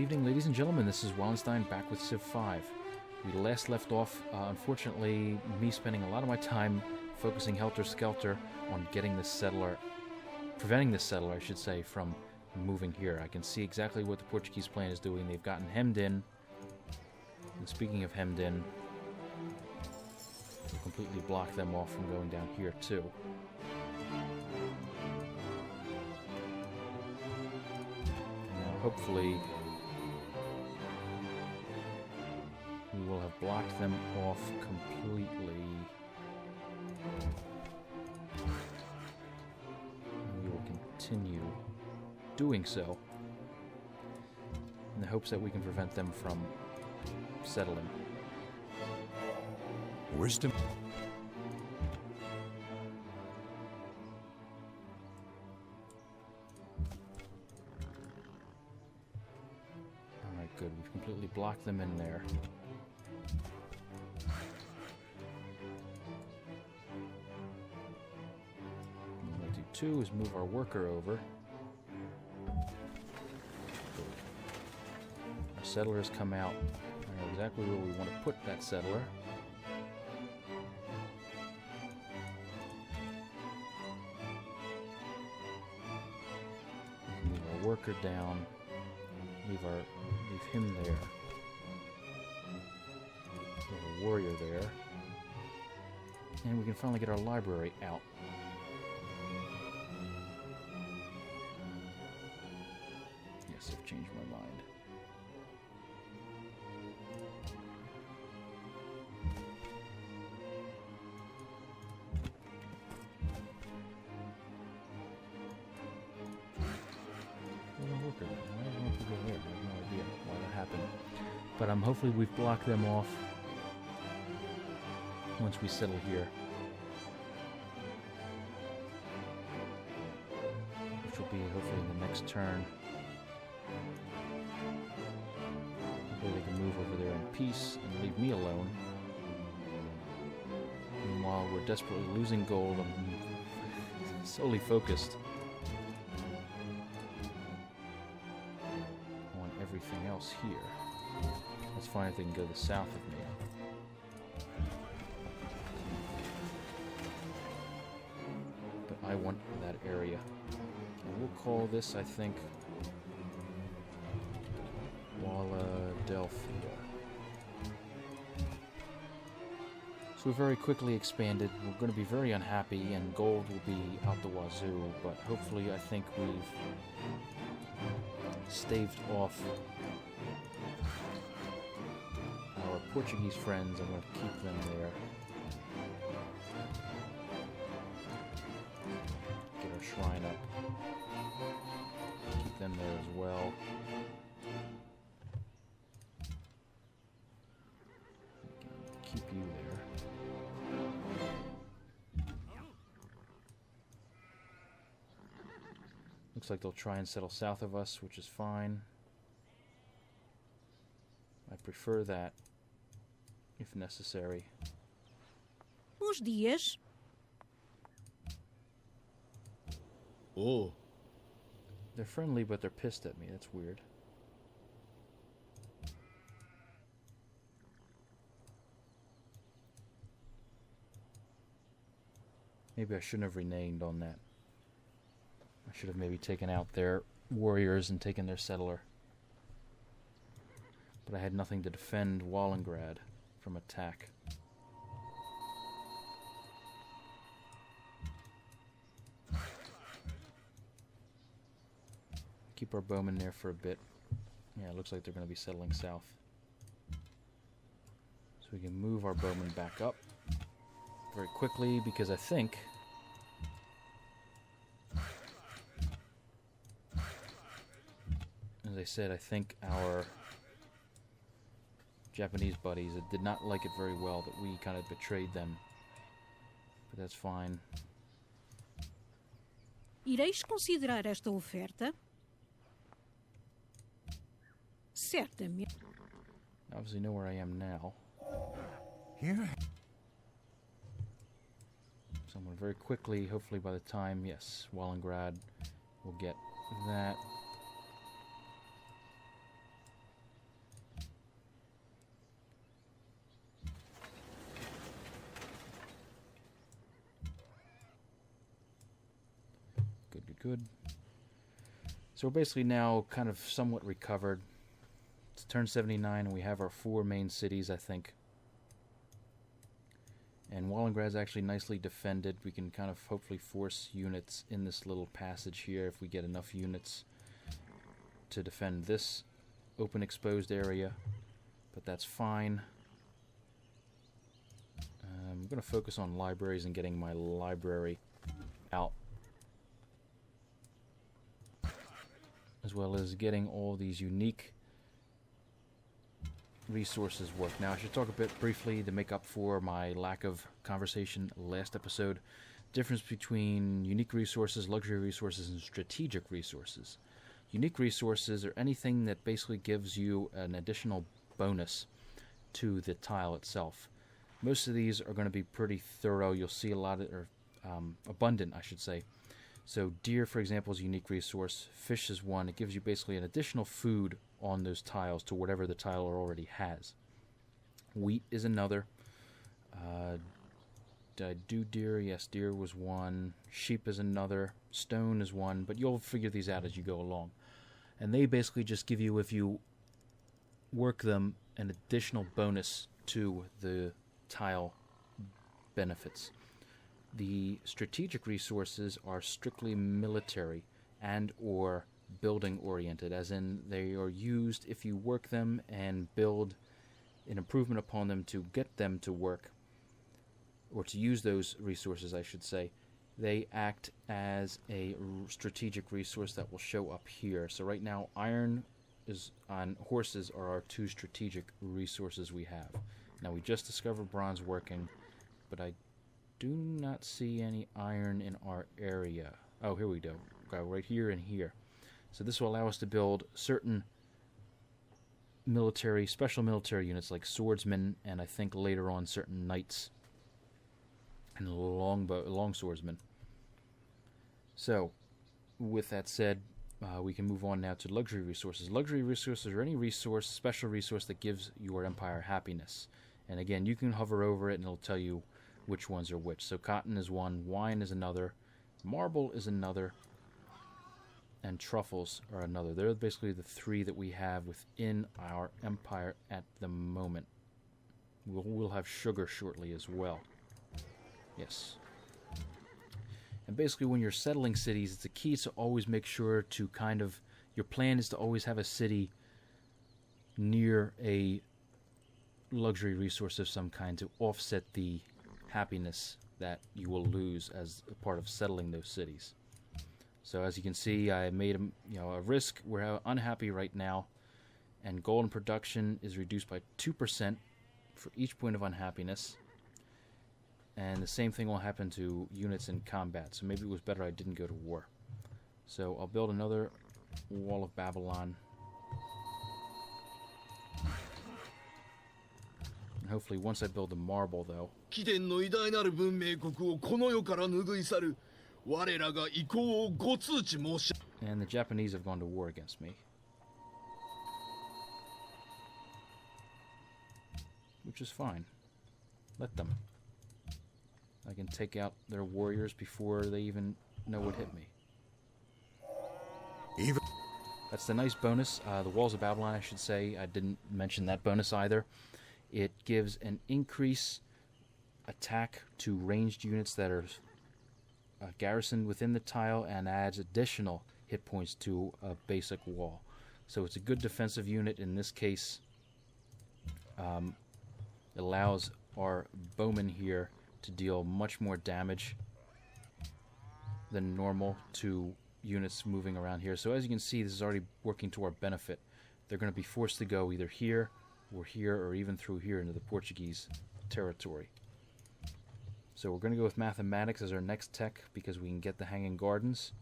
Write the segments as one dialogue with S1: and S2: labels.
S1: Good evening, ladies and gentlemen. This is Wallenstein back with Civ 5. We last left off, unfortunately, me spending a lot of my time focusing helter-skelter on getting this settler, preventing this settler, I should say, from moving here. I can see exactly what the Portuguese plan is doing. They've gotten hemmed in. And speaking of hemmed in, we'll completely block them off from going down here, too. Now, hopefully, we will have blocked them off completely. And we will continue doing so in the hopes that we can prevent them from settling.
S2: Wisdom.
S1: Alright, good. We've completely blocked them in there. What we'll do too is move our worker over. Our settlers come out. I know exactly where we want to put that settler. Move our worker down. Leave him there. Leave a warrior there. And we can finally get our library out. Yes, I've changed my mind. But hopefully we've blocked them off once we settle here. Which will be hopefully in the next turn. Hopefully they can move over there in peace and leave me alone. Meanwhile, we're desperately losing gold. I'm solely focused on everything else here. Let's find if they can go to the south of me. But I want that area. And we'll call this, I think, Walladelphia. So we very quickly expanded. We're going to be very unhappy, and gold will be out the wazoo, but hopefully I think we've staved off our Portuguese friends. I'm going to keep them there. Get our shrine up. Keep them there as well. Keep you there. Looks like they'll try and settle south of us, which is fine. I prefer that, if necessary.
S3: Bons dias.
S2: Oh.
S1: They're friendly, but they're pissed at me. That's weird. Maybe I shouldn't have renamed on that. I should have maybe taken out their warriors and taken their settler. But I had nothing to defend Wallengrad from attack. Keep our bowmen there for a bit. Yeah, it looks like they're going to be settling south. So we can move our bowmen back up very quickly, because I think as I said, I think our Japanese buddies did not like it very well that we kind of betrayed them. But that's fine.
S3: Ireis considerar esta oferta? Certamente.
S1: Obviously know where I am now.
S2: Here.
S1: So I'm going to very quickly, hopefully by the time, yes, Wallengrad will get that. good. So we're basically now kind of somewhat recovered. It's turn 79, and we have our 4 main cities, I think. And Wallingrad's actually nicely defended. We can kind of hopefully force units in this little passage here if we get enough units to defend this open exposed area. But that's fine. I'm going to focus on libraries and getting my library out, as well as getting all these unique resources work. Now, I should talk a bit briefly to make up for my lack of conversation last episode. Difference between unique resources, luxury resources, and strategic resources. Unique resources are anything that basically gives you an additional bonus to the tile itself. Most of these are going to be pretty thorough. You'll see a lot of, or abundant, I should say. So deer, for example, is a unique resource. Fish is one. It gives you basically an additional food on those tiles to whatever the tile already has. Wheat is another. Did I do deer? Yes, deer was one. Sheep is another. Stone is one. But you'll figure these out as you go along. And they basically just give you, if you work them, an additional bonus to the tile benefits. The strategic resources are strictly military and or building oriented, as in they are used if you work them and build an improvement upon them to get them to work, or to use those resources, I should say. They act as a strategic resource that will show up here. So right now, iron is on horses are our 2 strategic resources we have. Now, we just discovered bronze working, but I do not see any iron in our area. Oh, here we go. Go right here and here. So this will allow us to build certain military, special military units like swordsmen, and I think later on certain knights and long swordsmen. So, with that said, we can move on now to luxury resources. Luxury resources are any resource, special resource that gives your empire happiness. And again, you can hover over it and it'll tell you which ones are which. So cotton is one, wine is another, marble is another, and truffles are another. They're basically the 3 that we have within our empire at the moment. We'll have sugar shortly as well. Yes. And basically when you're settling cities, it's a key to always make sure to kind of, your plan is to always have a city near a luxury resource of some kind to offset the happiness that you will lose as a part of settling those cities. So as you can see, I made a risk. We're unhappy right now, and golden production is reduced by 2% for each point of unhappiness. And the same thing will happen to units in combat. So maybe it was better I didn't go to war. So I'll build another wall of Babylon. And hopefully once I build the marble, though. And the Japanese have gone to war against me. Which is fine. Let them. I can take out their warriors before they even know what hit me. That's the nice bonus. The Walls of Babylon, I should say. I didn't mention that bonus either. It gives an increase attack to ranged units that are garrisoned within the tile and adds additional hit points to a basic wall. So it's a good defensive unit. In this case, it allows our bowmen here to deal much more damage than normal to units moving around here. So as you can see, this is already working to our benefit. They're going to be forced to go either here, or even through here into the Portuguese territory. So we're going to go with mathematics as our next tech because we can get the hanging gardens,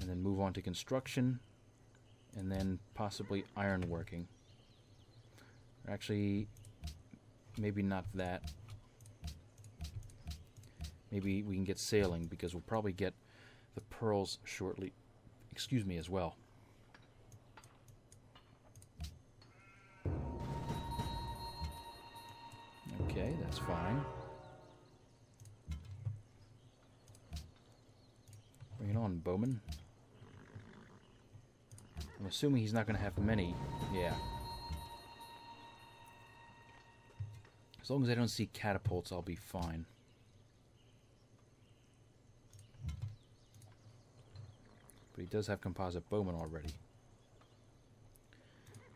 S1: and then move on to construction, and then possibly ironworking. Actually, maybe not that. Maybe we can get sailing because we'll probably get the pearls shortly. Excuse me, as well. Okay, that's fine. Bring it on, some bowmen. I'm assuming he's not going to have many. Yeah. As long as I don't see catapults, I'll be fine. But he does have composite bowmen already.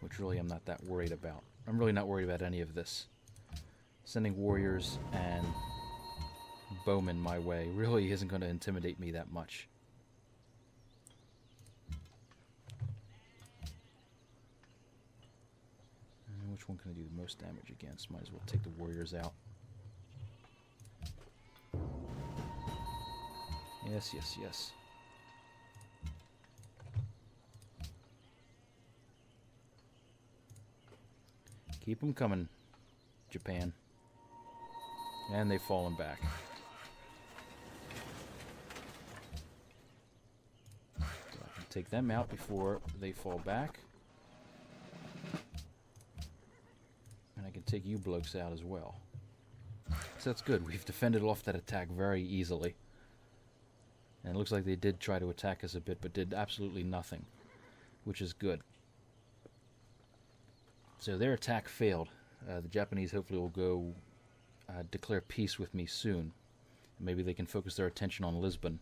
S1: Which really I'm not that worried about. I'm really not worried about any of this. Sending warriors and bowmen my way really isn't going to intimidate me that much. Which one can I do the most damage against? Might as well take the warriors out. Yes, yes, yes. Keep them coming, Japan. And they've fallen back. So I can take them out before they fall back. And I can take you blokes out as well. So that's good. We've defended off that attack very easily. And it looks like they did try to attack us a bit, but did absolutely nothing. Which is good. So their attack failed. The Japanese hopefully will go declare peace with me soon. Maybe they can focus their attention on Lisbon.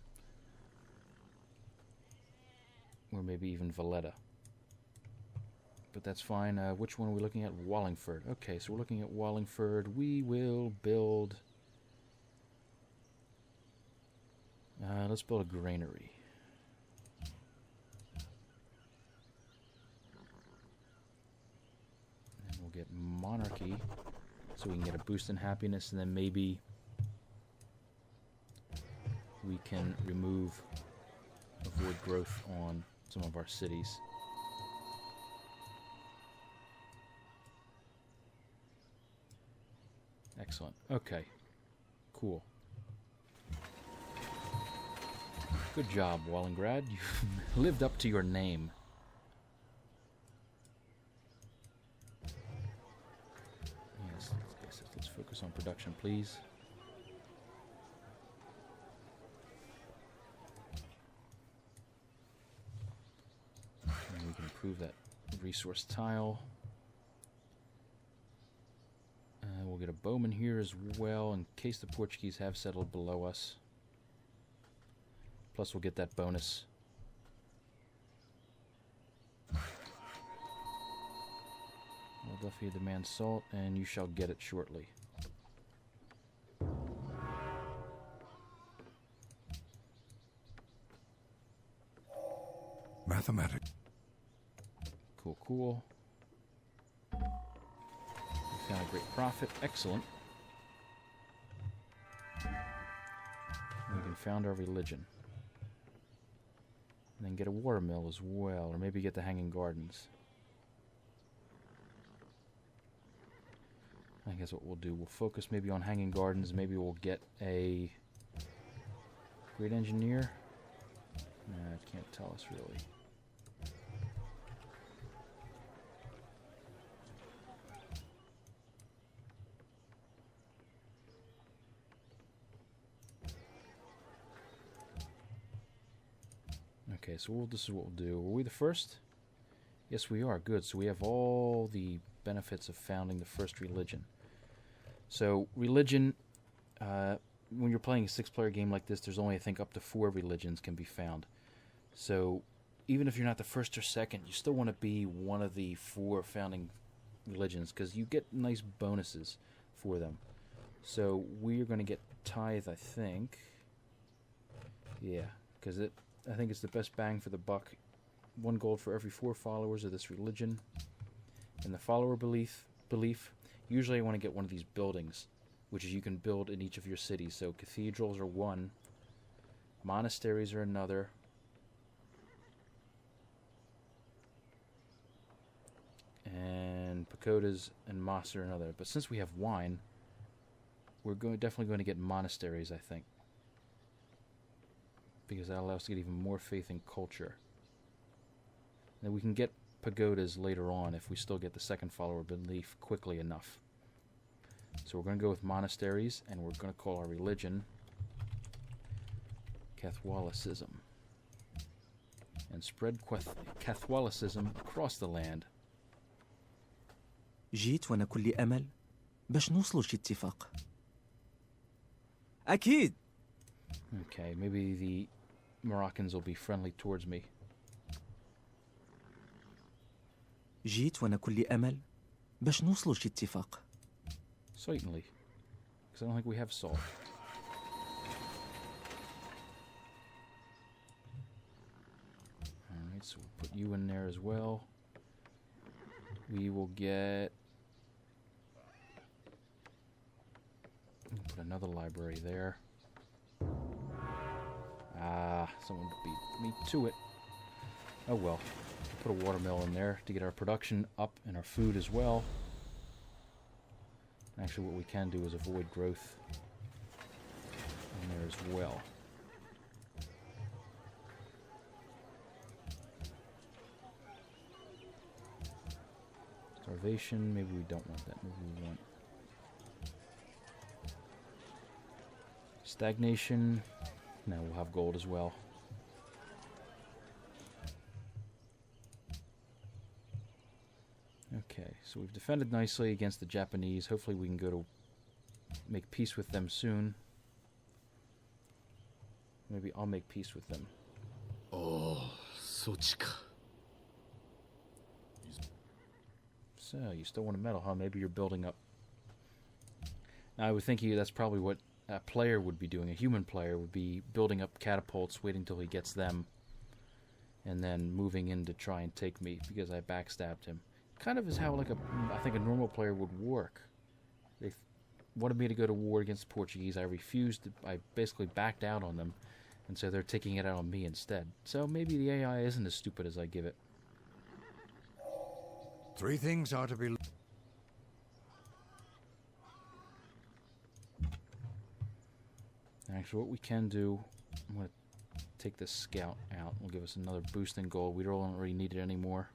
S1: Or maybe even Valletta. But that's fine. Which one are we looking at? Wallingford. Okay, so we're looking at Wallingford. We will build... let's build a granary. And we'll get monarchy, so we can get a boost in happiness, and then maybe we can avoid growth on some of our cities. Excellent. Okay. Cool. Good job, Wallingrad. You lived up to your name. Yes, let's focus on production, please. And we can improve that resource tile. We'll get a bowman here as well, in case the Portuguese have settled below us. Plus we'll get that bonus. Philadelphia demands salt, and you shall get it shortly.
S2: Mathematics.
S1: Cool, cool. Found a great profit. Excellent. And we can found our religion. And then get a watermill as well. Or maybe get the Hanging Gardens. I guess what we'll do, we'll focus maybe on Hanging Gardens. Maybe we'll get a great engineer. Nah, it can't tell us really. Okay, so this is what we'll do. Were we the first? Yes, we are. Good. So we have all the benefits of founding the first religion. So religion, when you're playing a 6-player game like this, there's only, I think, up to 4 religions can be found. So even if you're not the first or second, you still want to be one of the 4 founding religions, because you get nice bonuses for them. So we're going to get tithe, I think. Yeah, because I think it's the best bang for the buck. 1 gold for every 4 followers of this religion. And the follower belief, usually I want to get one of these buildings, which is you can build in each of your cities. So cathedrals are 1, monasteries are another, and pagodas and mosques are another. But since we have wine, we're definitely going to get monasteries, I think, because that allows us to get even more faith in culture. Then we can get pagodas later on if we still get the second follower belief quickly enough. So we're going to go with monasteries, and we're going to call our religion Catholicism. and spread Catholicism across the land.
S4: جيت وأنا كل أمل باش نوصلوا لشي اتفاق. أكيد.
S1: Okay, maybe the Moroccans will be friendly towards me.
S4: جيت وأنا كل أمل باش نوصلوا لشي اتفاق.
S1: Certainly, because I don't think we have salt. Alright, so we'll put you in there as well. We will get... We'll put another library there. Someone beat me to it. Oh well. Put a watermill in there to get our production up and our food as well. Actually, what we can do is avoid growth in there as well. Starvation, maybe we don't want that. Maybe we want stagnation. No, we'll have gold as well. Okay, so we've defended nicely against the Japanese. Hopefully we can go to make peace with them soon. Maybe I'll make peace with them.
S2: Oh, そっちか.
S1: So, you still want a medal, huh? Maybe you're building up. Now, I would think that's probably what a player would be doing. A human player would be building up catapults, waiting till he gets them, and then moving in to try and take me because I backstabbed him. Kind of is how, like, I think a normal player would work. They wanted me to go to war against the Portuguese. I refused. I basically backed out on them, and so they're taking it out on me instead. So maybe the AI isn't as stupid as I give it.
S2: 3 things are to be...
S1: Actually, what we can do, I'm going to take this scout out. It'll give us another boost in gold. We don't really need it anymore.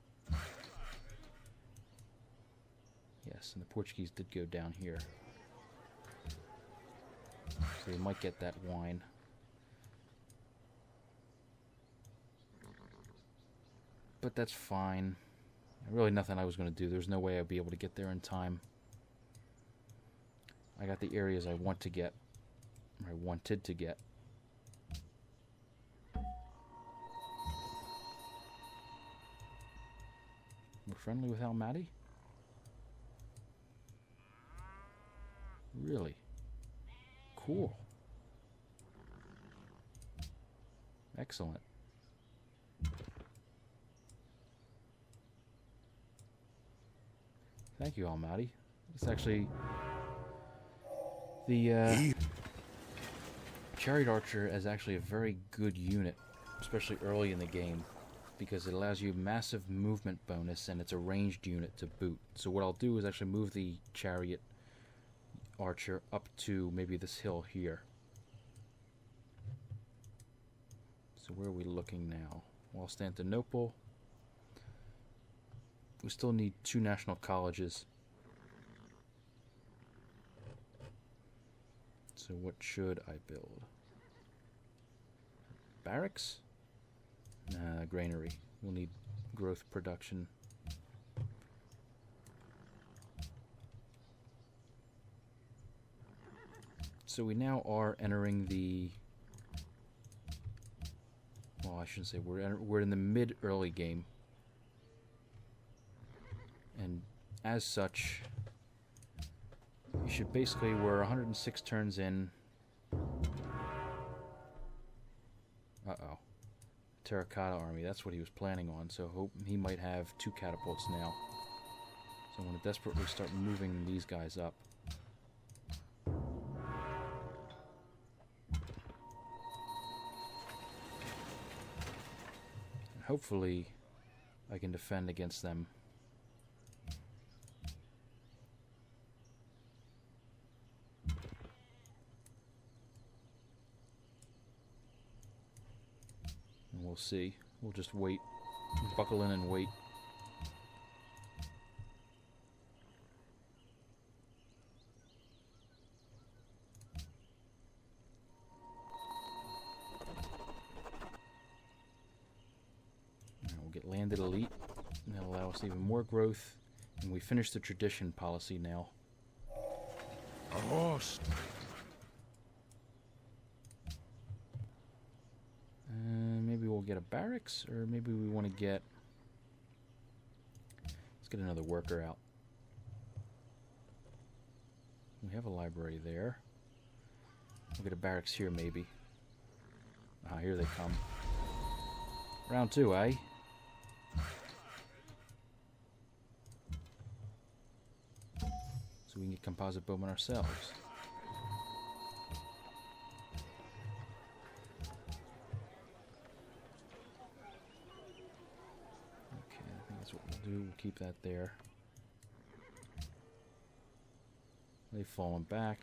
S1: Yes, and the Portuguese did go down here. So we might get that wine. But that's fine. Really nothing I was going to do. There's no way I'd be able to get there in time. I got the areas I want to get. Or I wanted to get. We're friendly with Almaty? Really? Cool. Excellent. Thank you, Almaty. It's actually the Chariot Archer is actually a very good unit, especially early in the game, because it allows you massive movement bonus and it's a ranged unit to boot. So what I'll do is actually move the Chariot Archer up to maybe this hill here. So where are we looking now? Well, Constantinople. We still need 2 national colleges. So what should I build? Barracks? Nah, granary. We'll need growth production. So we now are entering the... Well, I shouldn't say we're in the mid-early game. And as such, you should basically, we're 106 turns in. Uh-oh. Terracotta army, that's what he was planning on, so hope he might have 2 catapults now. So I'm going to desperately start moving these guys up. And hopefully, I can defend against them. We'll see. We'll just wait. Buckle in and wait. get landed elite, and that'll allow us even more growth. And we finish the tradition policy now.
S2: Arroz.
S1: Maybe we'll get a barracks, or maybe we want to get... Let's get another worker out. We have a library there. We'll get a barracks here, maybe. Ah, here they come. Round 2, eh? So we can get composite bowmen ourselves. Okay, I think that's what we'll do. We'll keep that there. They've fallen back.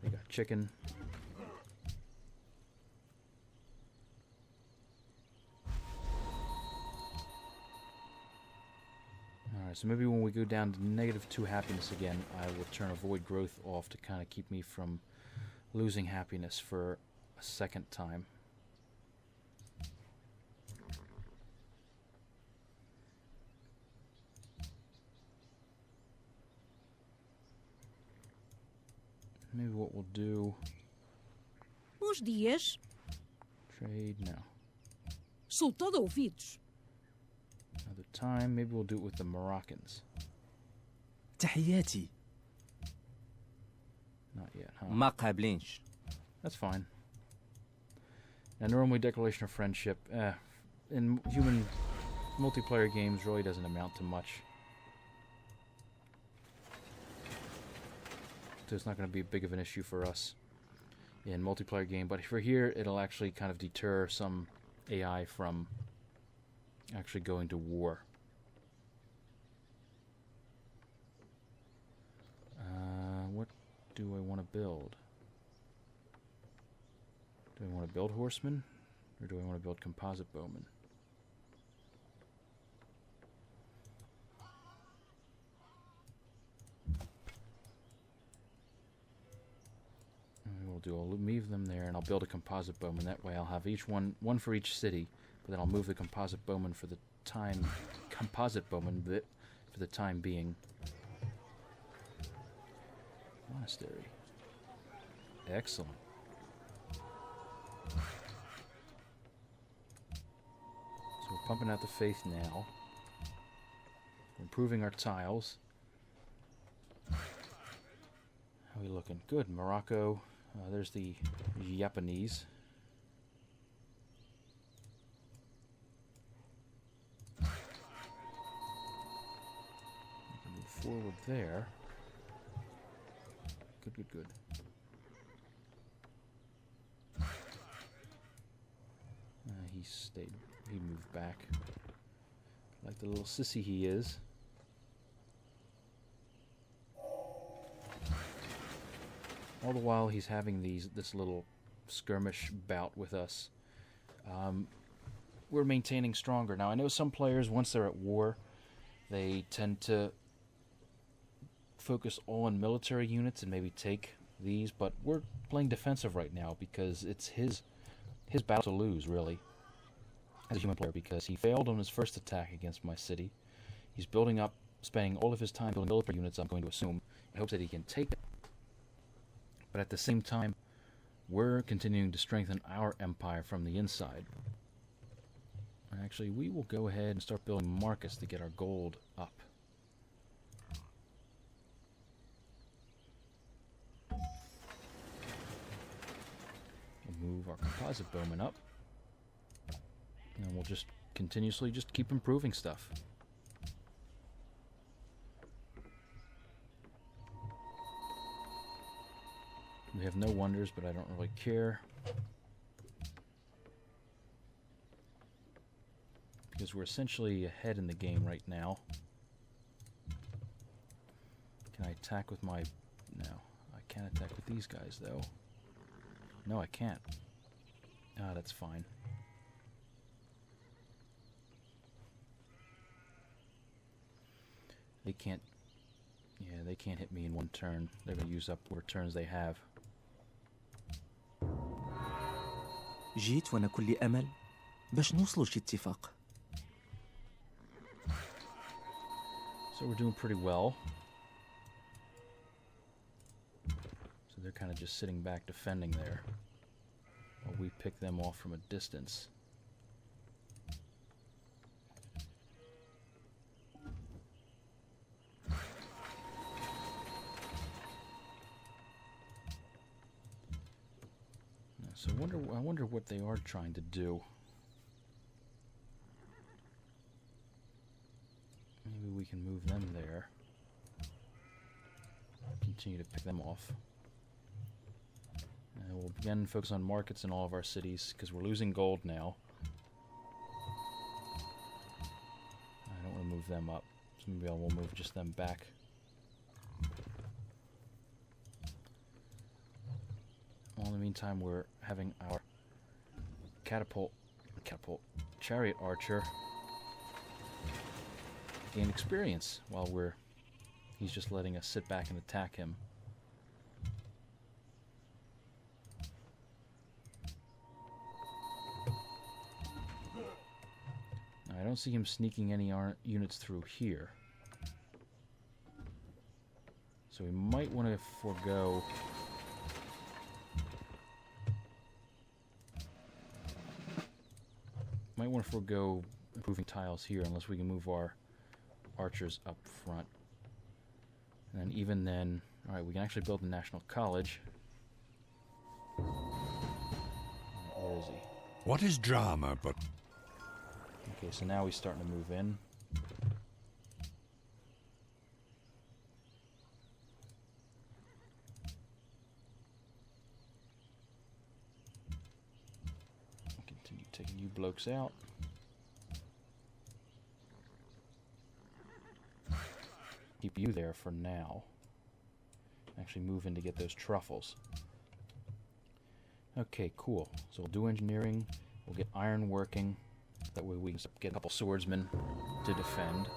S1: They got chicken. Alright, so maybe when we go down to -2 happiness again, I will turn avoid growth off to kind of keep me from losing happiness for a second time. Maybe what we'll do...
S3: Bons dias.
S1: Trade now.
S3: Sou todo ouvidos.
S1: Another time, maybe we'll do it with the Moroccans.
S4: تحياتي.
S1: Not yet, huh?
S4: ما قابلينش.
S1: That's fine. Now, normally declaration of friendship, in human multiplayer games really doesn't amount to much. So it's not going to be big of an issue for us in multiplayer game, but for here, it'll actually kind of deter some AI from actually going to war. What do I want to build? Do I want to build horsemen, or do I want to build composite bowmen? I'll leave them there, and I'll build a composite bowman. That way I'll have each one for each city, but then I'll move the composite bowman for the time being. Monastery. Excellent. So we're pumping out the faith now. We're improving our tiles. How are we looking? Good. Morocco. There's the Japanese. We can move forward there. Good, good, good. He stayed. He moved back. Like the little sissy he is. All the while he's having this little skirmish bout with us, we're maintaining stronger. Now I know some players, once they're at war, they tend to focus all on military units and maybe take these, but we're playing defensive right now because it's his battle to lose, really, as a human player, because he failed on his first attack against my city. He's building up, spending all of his time building military units, I'm going to assume, in hopes that he can take it. But at the same time, we're continuing to strengthen our empire from the inside. And actually, we will go ahead and start building Marcus to get our gold up. We'll move our composite bowman up. And we'll just continuously just keep improving stuff. We have no wonders, but I don't really care. Because we're essentially ahead in the game right now. Can I attack with my... No. I can't attack with these guys, though. No, I can't. Ah, that's fine. They can't... Yeah, they can't hit me in one turn. They're going to use up whatever turns they have.
S4: جيت وأنا كل أمل باش نوصلوا لشي اتفاق.
S1: So we're doing pretty well. So they're kind of just sitting back defending there, while we pick them off from a distance. So I wonder what they are trying to do. Maybe we can move them there. Continue to pick them off. And we'll again focus on markets in all of our cities, because we're losing gold now. I don't want to move them up, so maybe we'll move just them back. Well, in the meantime, we're having our catapult chariot archer gain experience while he's just letting us sit back and attack him. Now, I don't see him sneaking any units through here, so we might want to forego. Might want to forego improving tiles here unless we can move our archers up front. And then even then, alright, we can actually build the National College. Where is he?
S2: What is drama but...
S1: Okay, so now he's starting to move in. Continue taking you blokes out. Keep you there for now. Actually move in to get those truffles. Okay, cool. So we'll do engineering. We'll get iron working. That way we can get a couple swordsmen to defend.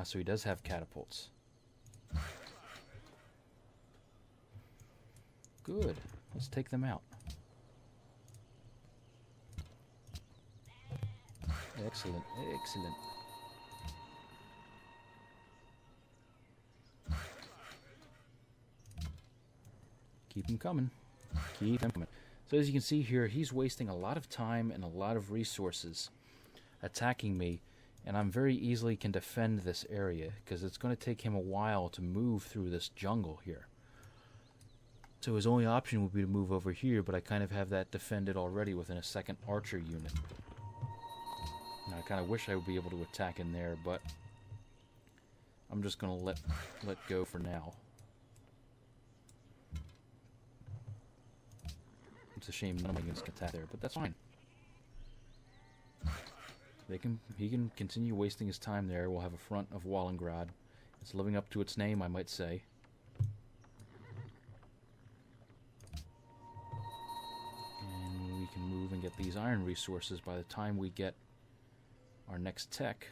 S1: So he does have catapults. Good. Let's take them out. Excellent, excellent. Keep them coming. Keep them coming. So as you can see here, he's wasting a lot of time and a lot of resources attacking me, and I'm very easily can defend this area because it's going to take him a while to move through this jungle here. So his only option would be to move over here, but I kind of have that defended already within a second archer unit. Now, I kind of wish I would be able to attack in there, but I'm just going to let go for now. It's a shame none of my units can attack there, but that's fine. He can continue wasting his time there. We'll have a front of Wallengrad. It's living up to its name, I might say. And we can move and get these iron resources by the time we get our next tech.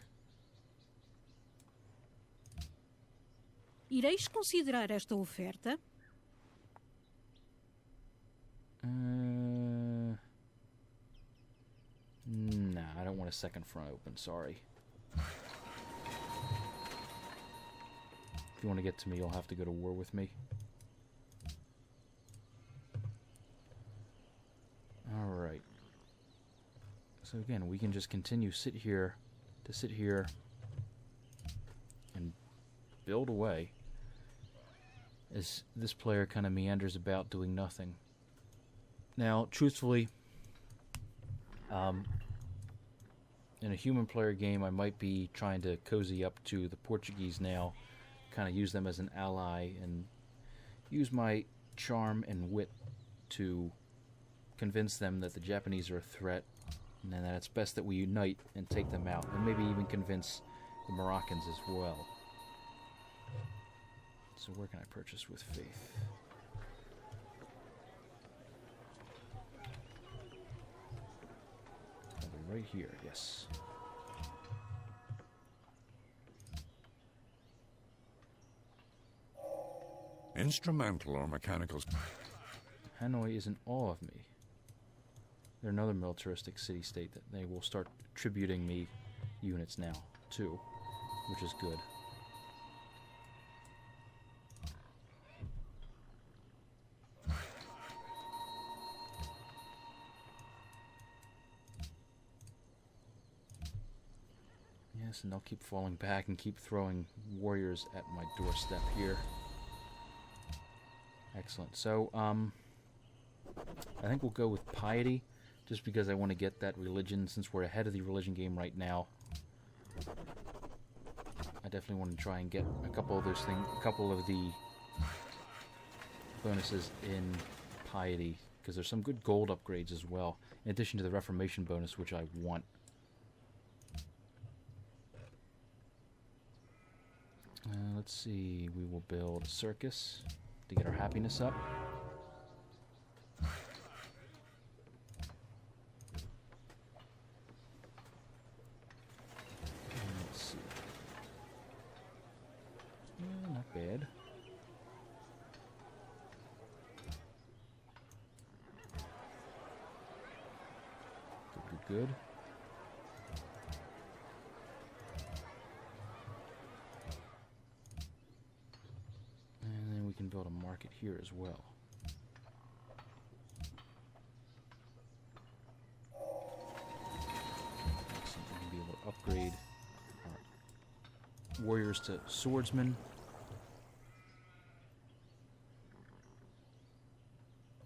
S3: Ireis considerar esta oferta?
S1: Nah, I don't want a second front open, sorry. If you want to get to me, you'll have to go to war with me. Alright. So again, we can just continue sit here and build away as this player kind of meanders about doing nothing. Now, truthfully, in a human player game, I might be trying to cozy up to the Portuguese now, kind of use them as an ally, and use my charm and wit to convince them that the Japanese are a threat, and that it's best that we unite and take them out, and maybe even convince the Moroccans as well. So where can I purchase with faith? Right here, yes.
S2: Instrumental or mechanical...
S1: Hanoi is in awe of me. They're another militaristic city-state that they will start tributing me units now, too, which is good. Yes, and they'll keep falling back and keep throwing warriors at my doorstep here. Excellent. So, I think we'll go with piety, just because I want to get that religion, since we're ahead of the religion game right now. I definitely want to try and get a couple of those things, a couple of the bonuses in piety, because there's some good gold upgrades as well, in addition to the Reformation bonus, which I want. Let's see, we will build a circus to get our happiness up. And let's see. Yeah, not bad. Good. And then we can build a market here as well. So we can be able to upgrade our warriors to swordsmen.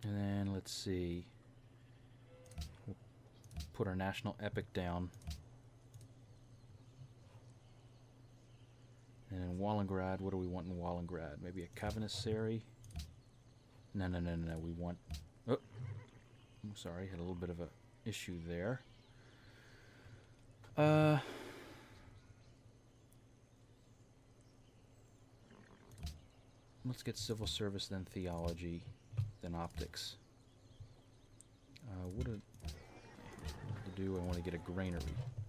S1: And then let's see. We'll put our national epic down. And in Wallengrad, what do we want in Wallengrad? Maybe a Covenissary? No. We want... Oh! I'm sorry, had a little bit of a issue there. Let's get civil service, then theology, then optics. What to do? I want to get a granary,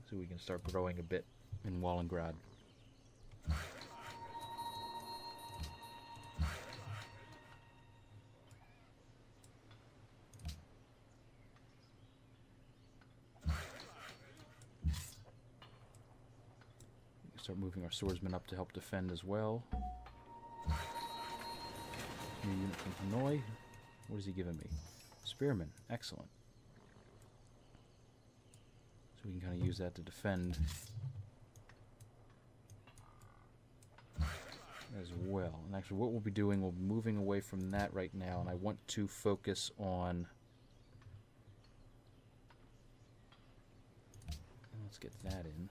S1: so we can start growing a bit in Wallengrad. Start moving our swordsmen up to help defend as well. New unit from Hanoi. What is he giving me? Spearmen. Excellent. So we can kind of use that to defend as well. And actually what we'll be doing, we'll be moving away from that right now, and I want to focus on... Let's get that in.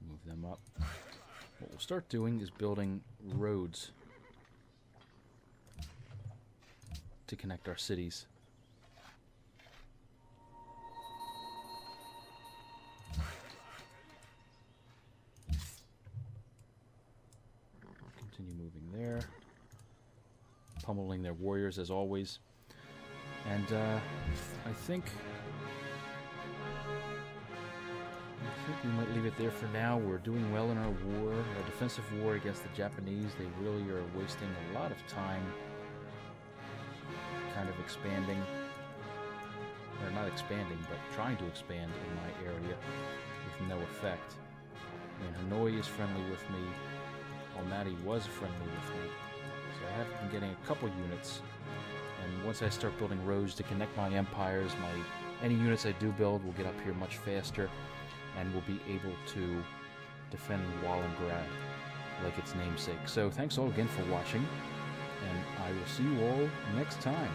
S1: Move them up. What we'll start doing is building roads to connect our cities. Continue moving there. Pummeling their warriors as always. And I think we might leave it there for now. We're doing well in our war, our defensive war against the Japanese. They really are wasting a lot of time kind of expanding, or not expanding, but trying to expand in my area with no effect. And Hanoi is friendly with me. Almaty was friendly with me. So I have been getting a couple units, and once I start building roads to connect my empires, any units I do build will get up here much faster, and will be able to defend Wallengrad like its namesake. So thanks all again for watching, and I will see you all next time.